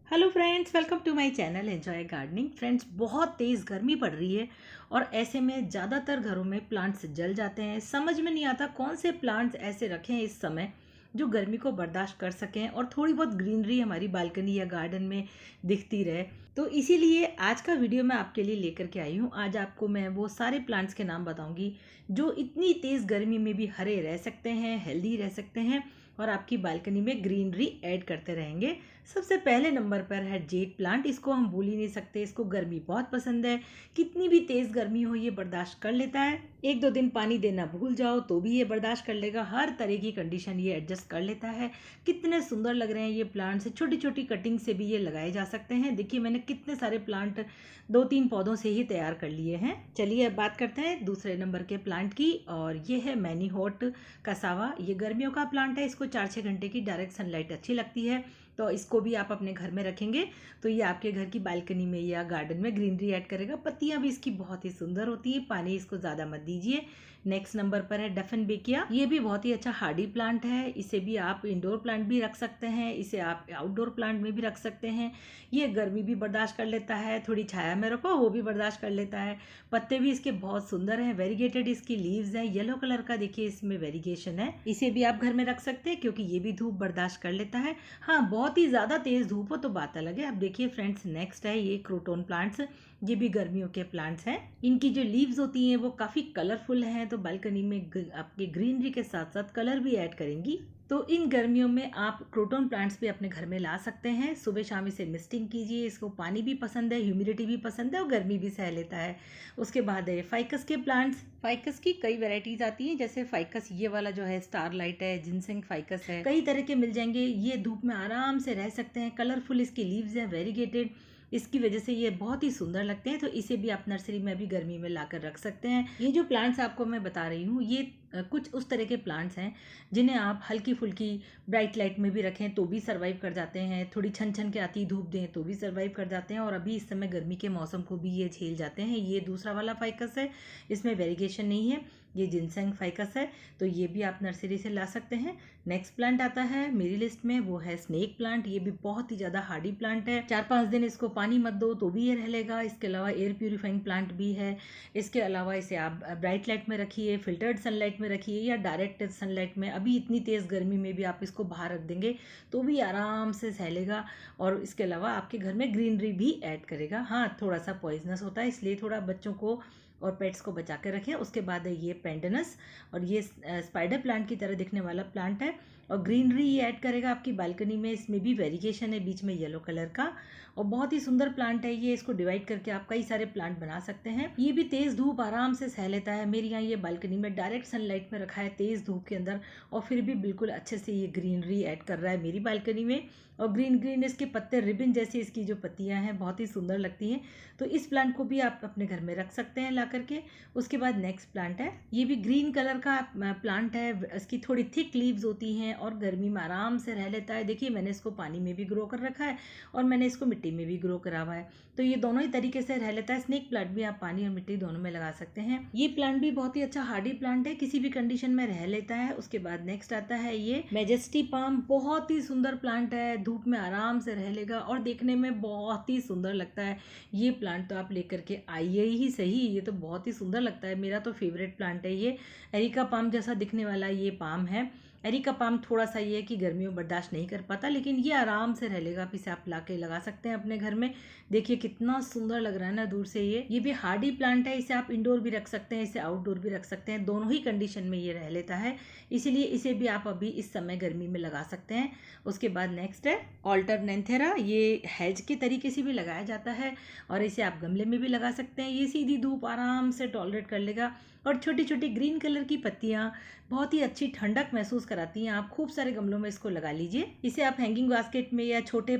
Hello friends, welcome to my channel enjoy gardening. Friends, बहुत तेज़ गर्मी पड़ रही है और ऐसे में ज़्यादातर घरों में प्लांट्स जल जाते हैं। समझ में नहीं आता कौन से प्लांट्स ऐसे रखें इस समय जो गर्मी को बर्दाश्त कर सकें और थोड़ी बहुत ग्रीनरी हमारी बालकनी या गार्डन में दिखती रहे। तो इसीलिए आज का वीडियो मैं आपके लिए लेकर के आई हूँ। आज आपको मैं वो सारे प्लांट्स के नाम बताऊँगी जो इतनी तेज़ गर्मी में भी हरे रह सकते हैं, हेल्दी रह सकते हैं और आपकी बालकनी में ग्रीनरी ऐड करते रहेंगे। सबसे पहले नंबर पर है जेड प्लांट। इसको हम भूल ही नहीं सकते, इसको गर्मी बहुत पसंद है। कितनी भी तेज़ गर्मी हो ये बर्दाश्त कर लेता है। एक दो दिन पानी देना भूल जाओ तो भी ये बर्दाश्त कर लेगा। हर तरह की कंडीशन ये एडजस्ट कर लेता है। कितने सुंदर लग रहे हैं ये प्लांट्स। छोटी छोटी कटिंग से भी ये लगाए जा सकते हैं। देखिए, मैंने कितने सारे प्लांट 2-3 पौधों से ही तैयार कर लिए हैं। चलिए अब बात करते हैं दूसरे नंबर के प्लांट की, और ये है मैनी हॉट कसावा। ये गर्मियों का प्लांट है। इसको 4-6 घंटे की डायरेक्ट सनलाइट अच्छी लगती है, तो इसको भी आप अपने घर में रखेंगे तो ये आपके घर की बालकनी में या गार्डन में ग्रीनरी ऐड करेगा। पत्तियां भी इसकी बहुत ही सुंदर होती है। पानी इसको ज़्यादा मत दीजिए। नेक्स्ट नंबर पर है डफनबेकिया। ये भी बहुत ही अच्छा हार्डी प्लांट है। इसे भी आप इंडोर प्लांट भी रख सकते हैं, इसे आप आउटडोर प्लांट में भी रख सकते हैं। ये गर्मी भी बर्दाश्त कर लेता है, थोड़ी छाया में रखो वो भी बर्दाश्त कर लेता है। पत्ते भी इसके बहुत सुंदर हैं, वेरीगेटेड इसकी लीव्स हैं, येलो कलर का देखिए इसमें वेरीगेशन है। इसे भी आप घर में रख सकते हैं क्योंकि ये भी धूप बर्दाश्त कर लेता है। हाँ, बहुत ही ज़्यादा तेज़ धूप हो तो बात अलग है। अब देखिए फ्रेंड्स, नेक्स्ट है ये क्रोटोन प्लांट्स। ये भी गर्मियों के प्लांट्स हैं। इनकी जो लीव्स होती हैं वो काफ़ी कलरफुल हैं, तो बालकनी में आपके ग्रीनरी के साथ साथ कलर भी ऐड करेंगी। तो इन गर्मियों में आप क्रोटोन प्लांट्स भी अपने घर में ला सकते हैं। सुबह शाम इसे मिस्टिंग कीजिए। इसको पानी भी पसंद है, ह्यूमिडिटी भी पसंद है और गर्मी भी सह लेता है। उसके बाद है फाइकस के प्लांट्स। फाइकस की कई वैरायटीज आती हैं, जैसे फाइकस ये वाला जो है स्टारलाइट है, जिनसेंग फाइकस है, कई तरह के मिल जाएंगे। ये धूप में आराम से रह सकते हैं। कलरफुल इसकी लीव्स हैं, वेरीगेटेड, इसकी वजह से ये बहुत ही सुंदर लगते हैं। तो इसे भी आप नर्सरी में भी गर्मी में लाकर रख सकते हैं। ये जो प्लांट्स आपको मैं बता रही हूँ ये कुछ उस तरह के प्लांट्स हैं जिन्हें आप हल्की फुल्की ब्राइट लाइट में भी रखें तो भी सर्वाइव कर जाते हैं। थोड़ी छन छन के आती धूप दें तो भी सर्वाइव कर जाते हैं, और अभी इस समय गर्मी के मौसम को भी ये झेल जाते हैं। ये दूसरा वाला फाइकस है, इसमें वेरीगेशन नहीं है। ये जिनसेंग फाइकस है, तो ये भी आप नर्सरी से ला सकते हैं। नेक्स्ट प्लांट आता है मेरी लिस्ट में, वो है स्नेक प्लांट। ये भी बहुत ही ज़्यादा हार्डी प्लांट है। 4-5 दिन इसको पानी मत दो तो भी ये रह लेगा। इसके अलावा एयर प्यूरिफाइंग प्लांट भी है। इसके अलावा इसे आप ब्राइट लाइट में रखिए, फिल्टर्ड सनलाइट में रखिए या डायरेक्ट सनलाइट में। अभी इतनी तेज़ गर्मी में भी आप इसको बाहर रख देंगे तो भी आराम से सहलेगा, और इसके अलावा आपके घर में ग्रीनरी भी ऐड करेगा। हाँ, थोड़ा सा पॉइजनस होता है, इसलिए थोड़ा बच्चों को और पेट्स को बचा के रखें। उसके बाद है ये पेंडनस, और ये स्पाइडर प्लांट की तरह दिखने वाला प्लांट है और ग्रीनरी ये ऐड करेगा आपकी बालकनी में। इसमें भी वेरिगेशन है बीच में येलो कलर का, और बहुत ही सुंदर प्लांट है ये। इसको डिवाइड करके आप कई सारे प्लांट बना सकते हैं। ये भी तेज़ धूप आराम से सह लेता है। मेरे यहाँ ये बालकनी में डायरेक्ट सनलाइट में रखा है तेज़ धूप के अंदर, और फिर भी बिल्कुल अच्छे से ये ग्रीनरी ऐड कर रहा है मेरी बालकनी में। और ग्रीन ग्रीन इसके पत्ते, रिबन जैसी इसकी जो पत्तियां हैं बहुत ही सुंदर लगती हैं। तो इस प्लांट को भी आप अपने घर में रख सकते हैं ला करके। उसके बाद नेक्स्ट प्लांट है, ये भी ग्रीन कलर का प्लांट है। इसकी थोड़ी थिक लीव्स होती हैं और गर्मी में आराम से रह लेता है। देखिए, मैंने इसको पानी में भी ग्रो कर रखा है और मैंने इसको मिट्टी में भी ग्रो करा हुआ है, तो ये दोनों ही तरीके से रह लेता है। स्नेक प्लांट भी आप पानी और मिट्टी दोनों में लगा सकते हैं। ये प्लांट भी बहुत ही अच्छा हार्डी प्लांट है, किसी भी कंडीशन में रह लेता है। उसके बाद नेक्स्ट आता है ये मैजेस्टी पाम। बहुत ही सुंदर प्लांट है, धूप में आराम से रह लेगा और देखने में बहुत ही सुंदर लगता है। ये प्लांट तो आप लेकर के आइए ही सही, ये तो बहुत ही सुंदर लगता है। मेरा तो फेवरेट प्लांट है ये। एरिका पाम जैसा दिखने वाला ये पाम है। एरिका पाम थोड़ा सा ये है कि गर्मियों बर्दाश्त नहीं कर पाता, लेकिन ये आराम से रह लेगा। आप इसे आप ला के लगा सकते हैं अपने घर में। देखिए कितना सुंदर लग रहा है ना दूर से। ये भी हार्डी प्लांट है, इसे आप इंडोर भी रख सकते हैं, इसे आउटडोर भी रख सकते हैं, दोनों ही कंडीशन में ये रह लेता है। इसीलिए इसे भी आप अभी इस समय गर्मी में लगा सकते हैं। उसके बाद नेक्स्ट है ऑल्टरनेंथेरा। ये हेज के तरीके से भी लगाया जाता है और इसे आप गमले में भी लगा सकते हैं। ये सीधी धूप आराम से टॉलरेट कर लेगा, और छोटी छोटी ग्रीन कलर की पत्तियां बहुत ही अच्छी ठंडक महसूस कराती हैं। आप खूब सारे गमलों में इसको लगा लीजिए। इसे आप हैंगिंग बास्केट में या छोटे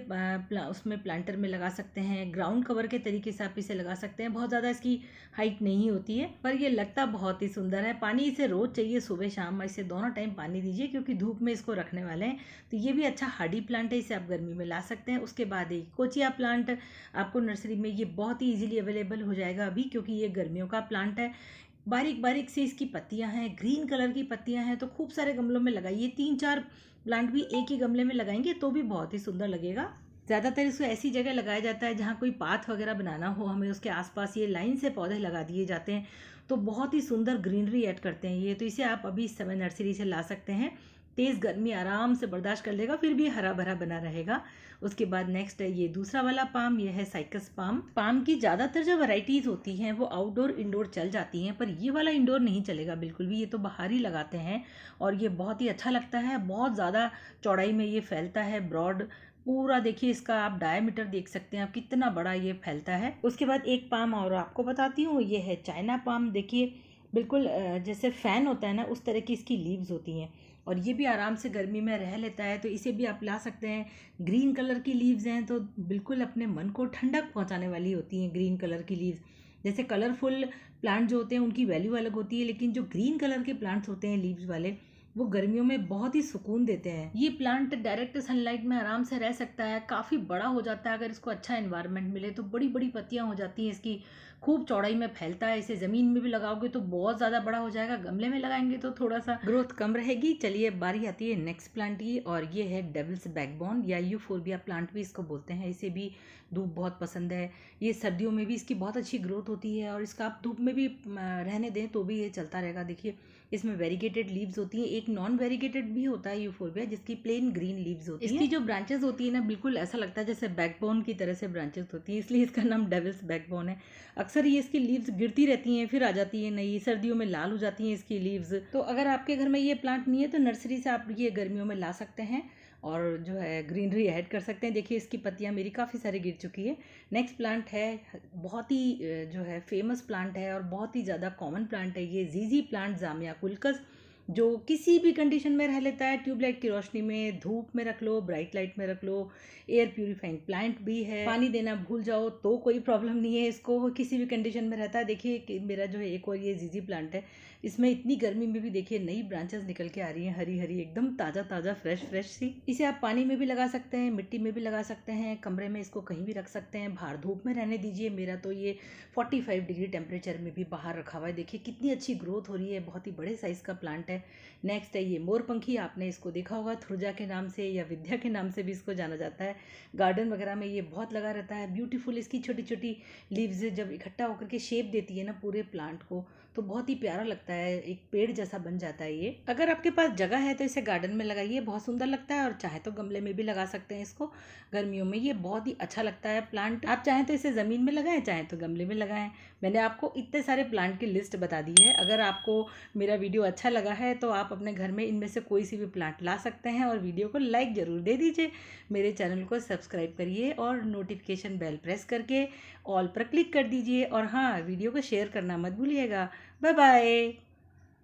उसमें प्लांटर में लगा सकते हैं। ग्राउंड कवर के तरीके से आप इसे लगा सकते हैं। बहुत ज़्यादा इसकी हाइट नहीं होती है, पर ये लगता बहुत ही सुंदर है। पानी इसे रोज चाहिए, सुबह शाम इसे दोनों टाइम पानी दीजिए क्योंकि धूप में इसको रखने वाले हैं। तो ये भी अच्छा हार्डी प्लांट है, इसे आप गर्मी में ला सकते हैं। उसके बाद एक कोचिया प्लांट आपको नर्सरी में ये बहुत ही ईजिली अवेलेबल हो जाएगा अभी, क्योंकि ये गर्मियों का प्लांट है। बारीक बारीक सी इसकी पत्तियां हैं, ग्रीन कलर की पत्तियां हैं। तो खूब सारे गमलों में लगाइए। 3-4 प्लांट भी एक ही गमले में लगाएंगे तो भी बहुत ही सुंदर लगेगा। ज़्यादातर इसको ऐसी जगह लगाया जाता है जहाँ कोई पाथ वगैरह बनाना हो हमें, उसके आसपास ये लाइन से पौधे लगा दिए जाते हैं, तो बहुत ही सुंदर ग्रीनरी ऐड करते हैं ये। तो इसे आप अभी इस समय नर्सरी से ला सकते हैं। तेज़ गर्मी आराम से बर्दाश्त कर लेगा, फिर भी हरा भरा बना रहेगा। उसके बाद नेक्स्ट है ये दूसरा वाला पाम, ये है साइकस पाम। पाम की ज़्यादातर जो वैरायटीज़ होती हैं वो आउटडोर इंडोर चल जाती हैं, पर ये वाला इंडोर नहीं चलेगा बिल्कुल भी, ये तो बाहर ही लगाते हैं। और ये बहुत ही अच्छा लगता है, बहुत ज़्यादा चौड़ाई में ये फैलता है, ब्रॉड पूरा। देखिए इसका आप डायमीटर देख सकते हैं आप, कितना बड़ा ये फैलता है। उसके बाद एक पाम और आपको बताती हूँ, ये है चाइना पाम। देखिए बिल्कुल जैसे फ़ैन होता है ना, उस तरह की इसकी लीव्स होती हैं, और ये भी आराम से गर्मी में रह लेता है, तो इसे भी आप ला सकते हैं। ग्रीन कलर की लीव्स हैं तो बिल्कुल अपने मन को ठंडक पहुंचाने वाली होती हैं ग्रीन कलर की लीव्स। जैसे कलरफुल प्लांट जो होते हैं उनकी वैल्यू अलग होती है, लेकिन जो ग्रीन कलर के प्लांट्स होते हैं लीव्स वाले, वो गर्मियों में बहुत ही सुकून देते हैं। ये प्लांट डायरेक्ट सनलाइट में आराम से रह सकता है, काफ़ी बड़ा हो जाता है अगर इसको अच्छा एनवायरनमेंट मिले तो। बड़ी बड़ी पत्तियां हो जाती हैं इसकी, खूब चौड़ाई में फैलता है। इसे ज़मीन में भी लगाओगे तो बहुत ज़्यादा बड़ा हो जाएगा, गमले में लगाएंगे तो थोड़ा सा ग्रोथ कम रहेगी। चलिए बारी आती है नेक्स्ट प्लांट की, और ये है डेविल्स बैकबोन या यूफोर्बिया प्लांट भी इसको बोलते हैं। इसे भी धूप बहुत पसंद है, ये सर्दियों में भी इसकी बहुत अच्छी ग्रोथ होती है, और इसका आप धूप में भी रहने दें तो भी ये चलता रहेगा। देखिए इसमें वेरीगेटेड लीव्स होती हैं, एक नॉन वेरीगेटेड भी होता है यूफोर्बिया जिसकी प्लेन ग्रीन लीव्स होती हैं। इसकी जो ब्रांचेस होती है ना, बिल्कुल ऐसा लगता है जैसे बैकबोन की तरह से ब्रांचेस होती हैं, इसलिए इसका नाम डेविल्स बैकबोन है। अक्सर ये इसकी लीव्स गिरती रहती हैं, फिर आ जाती है नई, सर्दियों में लाल हो जाती हैं इसकी लीव्स। तो अगर आपके घर में ये प्लांट नहीं है तो नर्सरी से आप ये गर्मियों में ला सकते हैं, और जो है ग्रीनरी ऐड कर सकते हैं। देखिए इसकी पत्तियां मेरी काफ़ी सारी गिर चुकी है। नेक्स्ट प्लांट है, बहुत ही जो है फेमस प्लांट है और बहुत ही ज़्यादा कॉमन प्लांट है, ये जीजी प्लांट, जामिया कुल्कस, जो किसी भी कंडीशन में रह लेता है। ट्यूबलाइट की रोशनी में, धूप में रख लो, ब्राइट लाइट में रख लो, एयर प्यूरिफाइंग प्लांट भी है। पानी देना भूल जाओ तो कोई प्रॉब्लम नहीं है, इसको किसी भी कंडीशन में रहता है। देखिए कि मेरा जो है एक और ये जीजी प्लांट है, इसमें इतनी गर्मी में भी देखिए नई ब्रांचेस निकल के आ रही हैं, हरी हरी एकदम ताज़ा ताज़ा फ्रेश फ्रेश सी। इसे आप पानी में भी लगा सकते हैं, मिट्टी में भी लगा सकते हैं, कमरे में इसको कहीं भी रख सकते हैं, बाहर धूप में रहने दीजिए। मेरा तो ये 45 डिग्री टेम्परेचर में भी बाहर रखा हुआ है। देखिए कितनी अच्छी ग्रोथ हो रही है, बहुत ही बड़े साइज़ का प्लांट है। नेक्स्ट है ये मोरपंखी, आपने इसको देखा होगा थुरजा के नाम से या विद्या के नाम से भी इसको जाना जाता है। गार्डन वगैरह में ये बहुत लगा रहता है। ब्यूटीफुल इसकी छोटी छोटी लीव्स जब इकट्ठा होकर के शेप देती है ना पूरे प्लांट को, तो बहुत ही प्यारा लगता है, एक पेड़ जैसा बन जाता है ये। अगर आपके पास जगह है तो इसे गार्डन में लगाइए, बहुत सुंदर लगता है, और चाहे तो गमले में भी लगा सकते हैं इसको। गर्मियों में ये बहुत ही अच्छा लगता है प्लांट। आप चाहें तो इसे ज़मीन में लगाएं, चाहें तो गमले में लगाएं। मैंने आपको इतने सारे प्लांट की लिस्ट बता दी है। अगर आपको मेरा वीडियो अच्छा लगा है तो आप अपने घर में इनमें से कोई सी भी प्लांट ला सकते हैं, और वीडियो को लाइक ज़रूर दे दीजिए। मेरे चैनल को सब्सक्राइब करिए और नोटिफिकेशन बेल प्रेस करके ऑल पर क्लिक कर दीजिए, और हाँ, वीडियो को शेयर करना मत भूलिएगा। Bye bye.